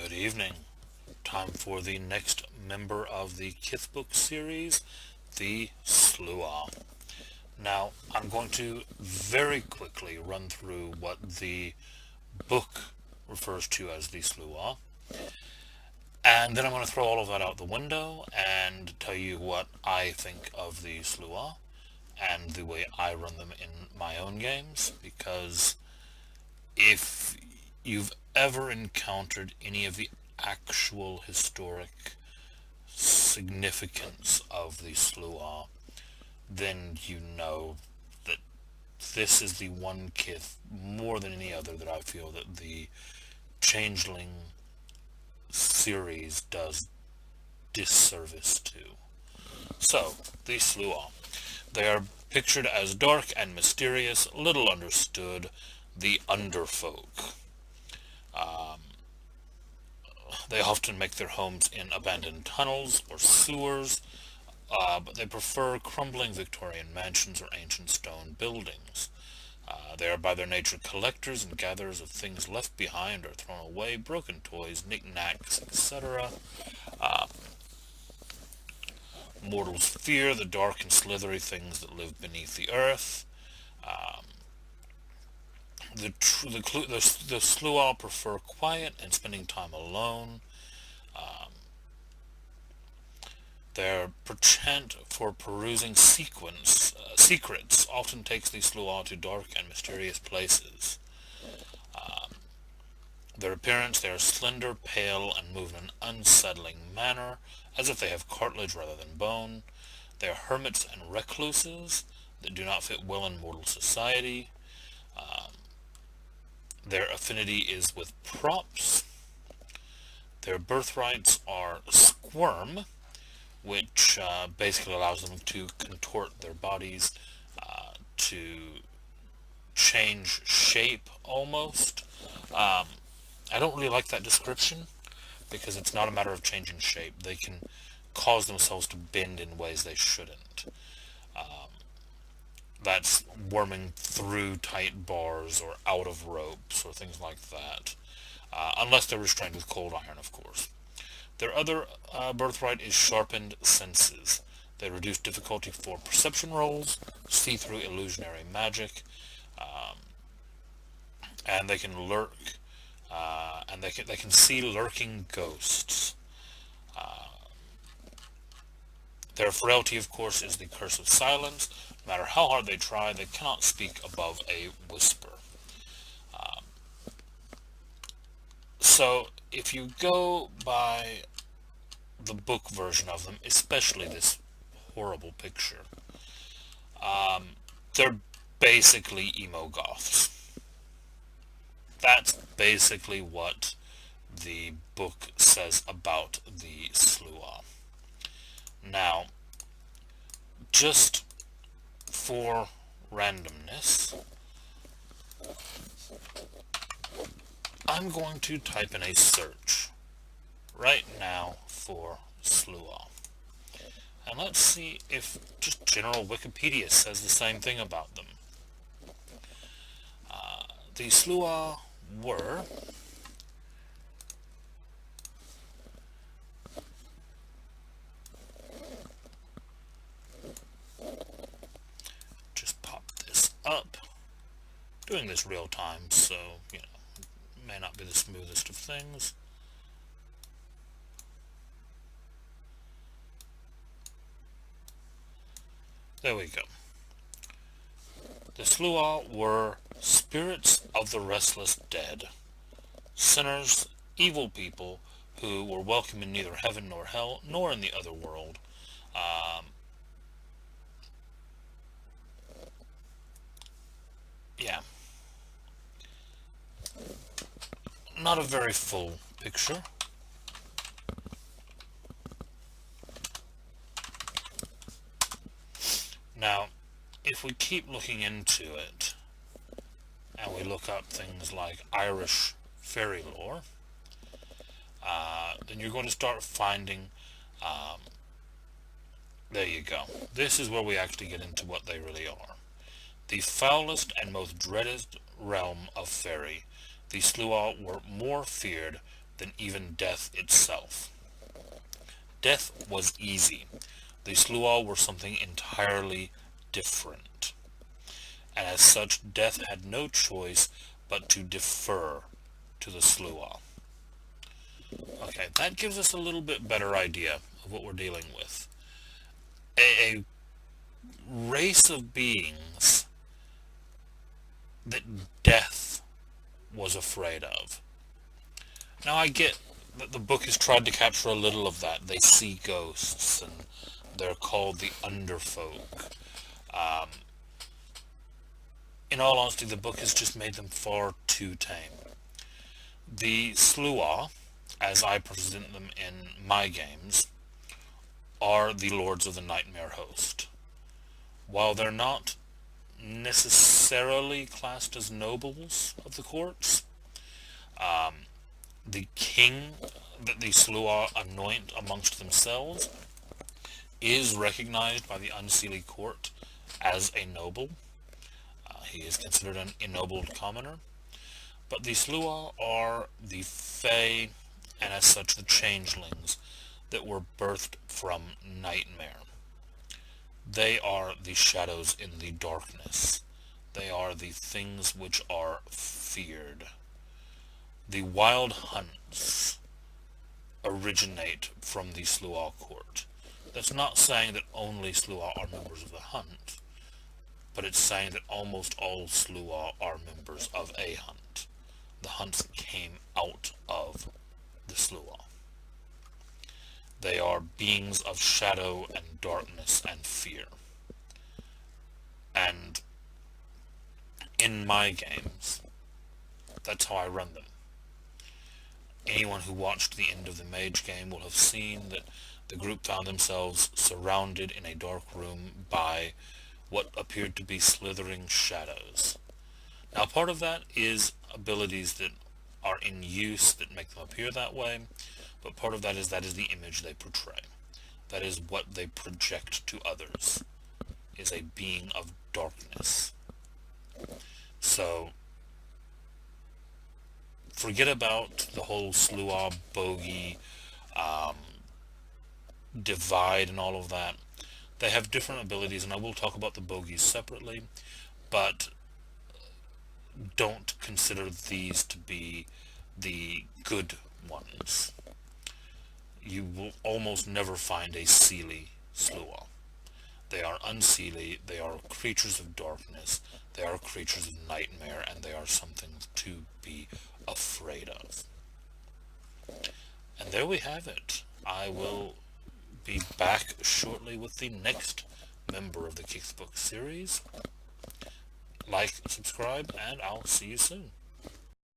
Good evening. Time for the next member of the Kithbook series, the Sluagh. Now, I'm going to very quickly run through what the book refers to as the Sluagh, and then I'm going to throw all of that out the window and tell you what I think of the Sluagh and the way I run them in my own games, because if you've ever encountered any of the actual historic significance of the Sluagh, then you know that this is the one kith more than any other that I feel that the Changeling series does disservice to. So, the Sluagh. They are pictured as dark and mysterious, little understood, the underfolk. They often make their homes in abandoned tunnels or sewers, but they prefer crumbling Victorian mansions or ancient stone buildings. They are by their nature collectors and gatherers of things left behind or thrown away, broken toys, knickknacks, etc. Mortals fear the dark and slithery things that live beneath the earth. The Sluagh prefer quiet and spending time alone. Their penchant for perusing secrets often takes the Sluagh to dark and mysterious places. Their appearance, they are slender, pale, and move in an unsettling manner, as if they have cartilage rather than bone. They are hermits and recluses that do not fit well in mortal society. Their affinity is with props. Their birthrights are squirm, which basically allows them to contort their bodies to change shape almost. I don't really like that description because it's not a matter of changing shape. They can cause themselves to bend in ways they shouldn't. That's worming through tight bars or out of ropes or things like that. Unless they're restrained with cold iron, of course. Their other birthright is sharpened senses. They reduce difficulty for perception rolls, see through illusionary magic, and they can lurk, and they can see lurking ghosts. Their frailty, of course, is the curse of silence. No matter how hard they try, they cannot speak above a whisper. So, if you go by the book version of them, especially this horrible picture, they're basically emo goths. That's basically what the book says about the Sluagh. Now, just for randomness, I'm going to type in a search right now for Sluagh. And let's see if just general Wikipedia says the same thing about them. The Sluagh were just pop this up. Doing this real time, so it may not be the smoothest of things. There we go. The Sluagh were spirits of the restless dead, sinners, evil people who were welcome in neither heaven nor hell, nor in the other world. Yeah. Not a very full picture. Now, if we keep looking into it, and we look up things like Irish fairy lore, then you're going to start finding, there you go. This is where we actually get into what they really are. The foulest and most dreaded realm of fairy, the Sluagh were more feared than even death itself. Death was easy. The Sluagh were something entirely different. And as such, death had no choice but to defer to the Sluagh. Okay, that gives us a little bit better idea of what we're dealing with. A race of beings that death was afraid of. Now I get that the book has tried to capture a little of that. They see ghosts, and they're called the Underfolk. In all honesty, the book has just made them far too tame. The Sluagh, as I present them in my games, are the lords of the nightmare host. While they're not necessarily classed as nobles of the courts, the king that the Sluagh anoint amongst themselves is recognized by the Unseelie court as a noble. He is considered an ennobled commoner. But the Sluagh are the Fae, and as such the changelings that were birthed from nightmare. They are the shadows in the darkness. They are the things which are feared. The wild hunts originate from the Sluagh court. That's not saying that only Sluagh are members of the hunt, but it's saying that almost all Sluagh are members of a hunt. The hunts came out of the Sluagh. They are beings of shadow and darkness and fear. And in my games, that's how I run them. Anyone who watched the end of the mage game will have seen that the group found themselves surrounded in a dark room by what appeared to be slithering shadows. Now, part of that is abilities that are in use that make them appear that way, but part of that is the image they portray. That is what they project to others, is a being of darkness. So, forget about the whole Sluagh bogey divide and all of that. They have different abilities, and I will talk about the bogeys separately, but don't consider these to be the good ones. You will almost never find a Seelie Sluagh. They are unseelie, they are creatures of darkness, they are creatures of nightmare, and they are something to be afraid of. And there we have it. I will be back shortly with the next member of the Kithbook series. Like, subscribe, and I'll see you soon.